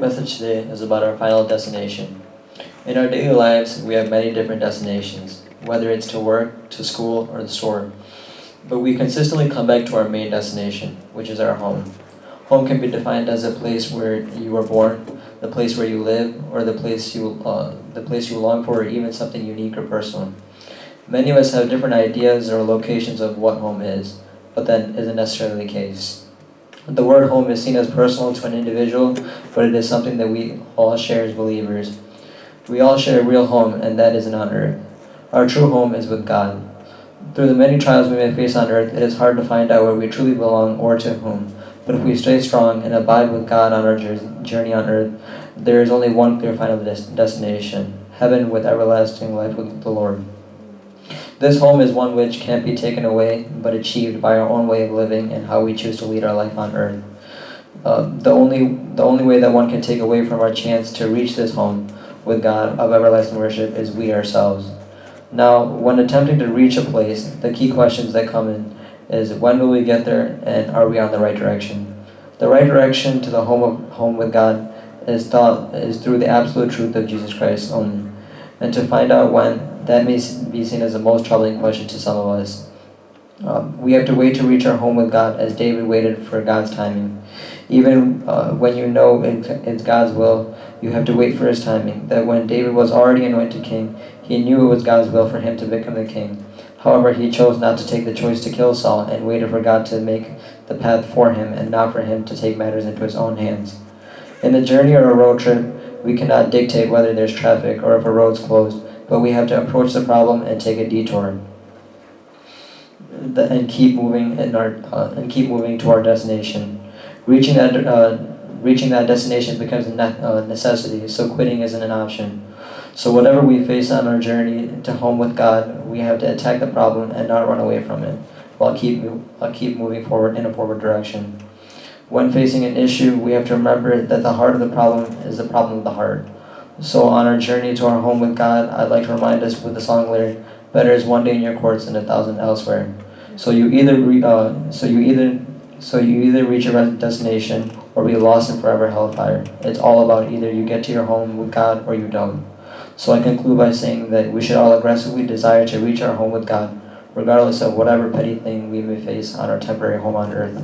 message today is about our final destination. In our daily lives, we have many different destinations, whether it's to work, to school, or the store. But we consistently come back to our main destination, which is our home. Home can be defined as a place where you were born, the place where you live, or the place you long for, or even something unique or personal. Many of us have different ideas or locations of what home is, but that isn't necessarily the case. The word home is seen as personal to an individual, but it is something that we all share as believers. We all share a real home, and that isn't on earth. Our true home is with God. Through the many trials we may face on earth, it is hard to find out where we truly belong or to whom. But if we stay strong and abide with God on our journey on earth, there is only one clear final destination, heaven with everlasting life with the Lord. This home is one which can't be taken away, but achieved by our own way of living and how we choose to lead our life on earth. The only way that one can take away from our chance to reach this home with God of everlasting worship is we ourselves. Now, when attempting to reach a place, the key questions that come in is when will we get there, and are we on the right direction? The right direction to the home with God is through the absolute truth of Jesus Christ only. And to find out when, that may be seen as the most troubling question to some of us. We have to wait to reach our home with God as David waited for God's timing. Even when you know it's God's will, you have to wait for his timing. That when David was already anointed king, he knew it was God's will for him to become the king. However, he chose not to take the choice to kill Saul and waited for God to make the path for him and not for him to take matters into his own hands. In the journey or a road trip, we cannot dictate whether there's traffic or if a road's closed, but we have to approach the problem and take a detour and keep moving to our destination. Reaching that destination becomes a necessity, so quitting isn't an option. So whatever we face on our journey to home with God, we have to attack the problem and not run away from it, while keep moving forward in a forward direction. When facing an issue, we have to remember that the heart of the problem is the problem of the heart. So on our journey to our home with God, I'd like to remind us with the song lyric, "Better is one day in your courts than 1,000 elsewhere." So you either reach your destination or be lost in forever hellfire. It's all about either you get to your home with God or you don't. So I conclude by saying that we should all aggressively desire to reach our home with God, regardless of whatever petty thing we may face on our temporary home on earth.